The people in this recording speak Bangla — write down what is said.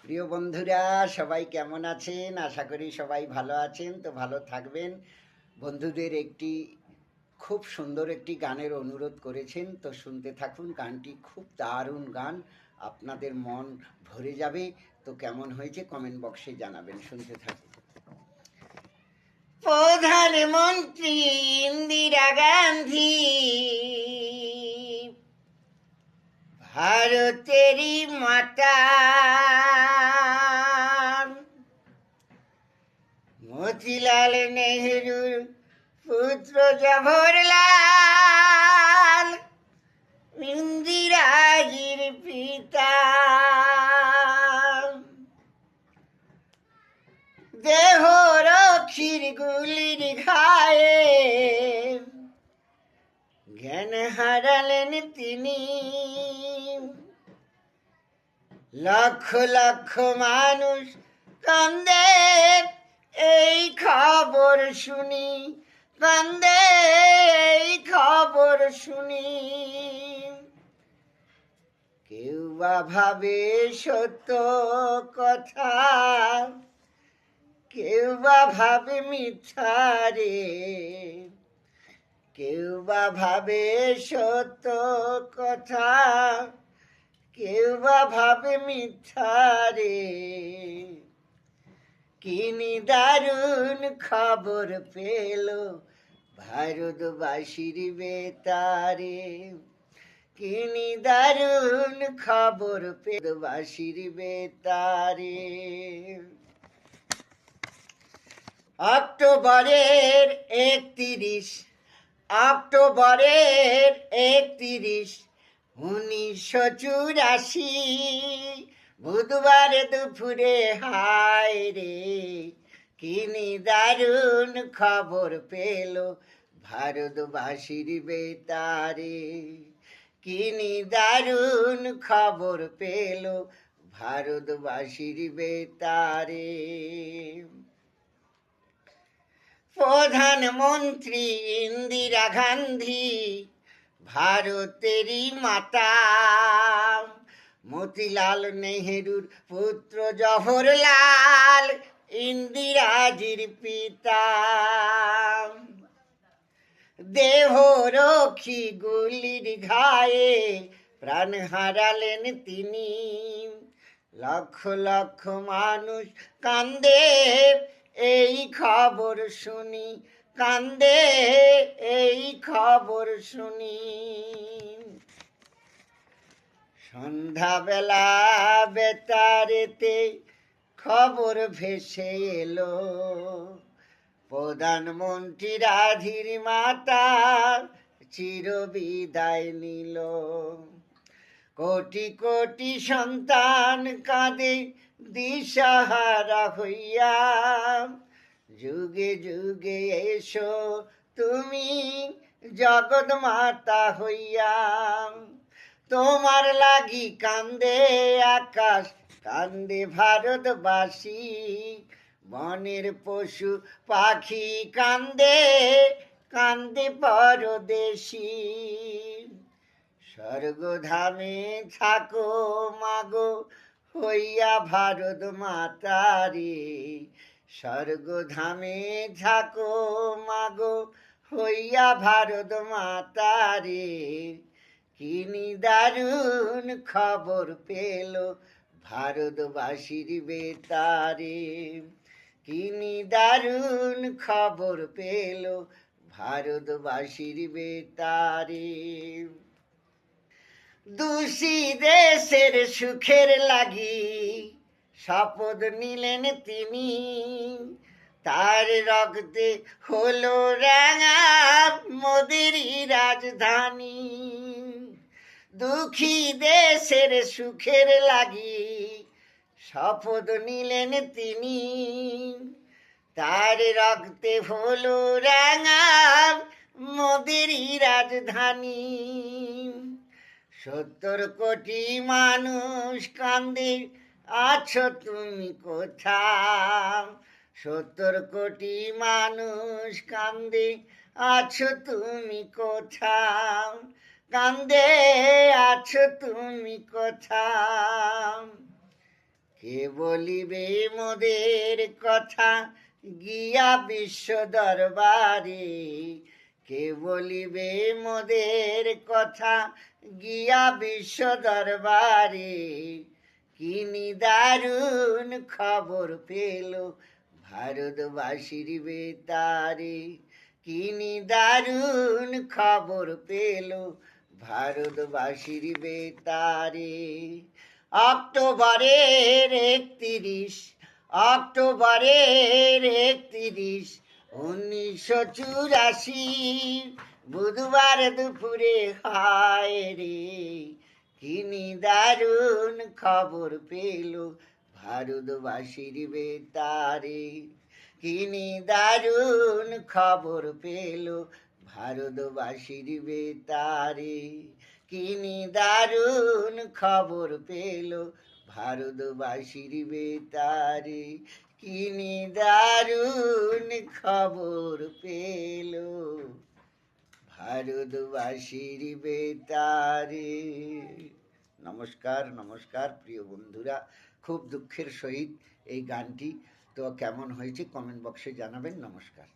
প্রিয় বন্ধুরা, সবাই কেমন আছেন? আশা করি সবাই ভালো আছেন। তো ভালো থাকবেন। বন্ধুদের একটি খুব সুন্দর একটি গানের অনুরোধ করেছেন, তো শুনতে থাকুন। গানটি খুব দারুণ গান, আপনাদের মন ভরে যাবে। তো কেমন হয়েছে কমেন্ট বক্সে জানাবেন। শুনতে থাকুন। প্রধানমন্ত্রী ইন্দিরা গান্ধী ভারতেরই মাতা, মতিলাল নেহরুর পুত্র জওহরলাল ইন্দিরাজির পিতা। দেহ রক্ষীর গুলির ঘায়ে জ্ঞান হারালেন তিনি। লক্ষ লক্ষ মানুষ কান্দে এই খবর শুনি, কান্দে এই খবর শুনি। কেউ বা ভাবে সত্য কথা, কেউ বা ভাবে মিথ্যা রে। কেউ বা ভাবে সত্য কথা, কেউ বা ভাবে মিথ্যা রে। কি দারুণ খবর পেল ভারতবাসীর বেতারে। কি দারুণ খবর পেল বাসীর বেতারে। অক্টোবরের 31, 1984 বুধবার দুপুরে। হায় রে, কি দারুণ খবর পেল ভারতবাসীর বেতারে। কি দারুণ খবর পেল ভারতবাসীর বেতারে। প্রধানমন্ত্রী ইন্দিরা গান্ধী ভারতেরই মাতা, মতিলাল নেহরুর পুত্র জওহরলাল ইন্দিরাজির পিতা। দেহ রক্ষী গুলির ঘায়ে প্রাণ হারালেন তিনি। লক্ষ লক্ষ মানুষ কান্দে এই খবর শুনি, কান্দে এই খবর শুনি। সন্ধ্যাবেলা বেতারেতে খবর ভেসে এলো, প্রধানমন্ত্রী রাধির মাতা চিরবিদায় নিল। কোটি কোটি সন্তান কাঁদে দিশাহারা হইয়া। যুগে যুগে এসো তুমি জগৎ মাতা হইয়া। তোমার লাগি কান্দে আকাশ, কান্দে ভারতবাসী। বনের পশু পাখি কান্দে, কান্দে পরদেশী। স্বর্গধামে থাকো মাগো হইয়া ভারত মাতারে। স্বর্গধামে থাকো মাগো হইয়া ভারত মাতারে। কি দারুণ খবর পেল ভারতবাসীর বেতারে। কি দারুণ খবর পেল ভারতবাসীর বেতারে। দুষী দেশের সুখের লাগি শপথ নিলেন তিনি। তার রক্তে হলো রাঙা মোদেরই রাজধানী। দুঃখী দেশের সুখের লাগি শপথ নিলেন তিনি। তার রক্তে হলো রাঙা মোদেরই রাজধানী। 70 কোটি মানুষ কান্দে আছো তুমি কোথাও। 70 কোটি মানুষ কান্দে আছো তুমি কোথাও। কান্দে আছো তুমি কোথাও। কে বলিবে মোদের কথা গিয়া বিশ্ব দরবারে, কে বলিবে মোদের কথা গিয়া বিশ্ব দরবারে, কি নিদারুণ খবর পেল ভারতবাসীর বেতারে, কি নিদারুণ খবর পেল ভারতবাসীর বেতারে। অক্টোবরের 31, অক্টোবরের 31, 1984 বুধবার দুপুরে হায় রে, কি নিদারুণ খবর পেল ভারতবাসীর বেতারে, কি নিদারুণ খবর পেল ভারতবাসীর বেতারে, কি নিদারুণ খবর পেল ভারতবাসীর বেতারে, কি নিদারুণ খবর পেল ভারতবাসীর বেতারে। নমস্কার, নমস্কার প্রিয় বন্ধুরা, খুব দুঃখের সহিত এই গানটি, তো কেমন হয়েছে কমেন্ট বক্সে জানাবেন। নমস্কার।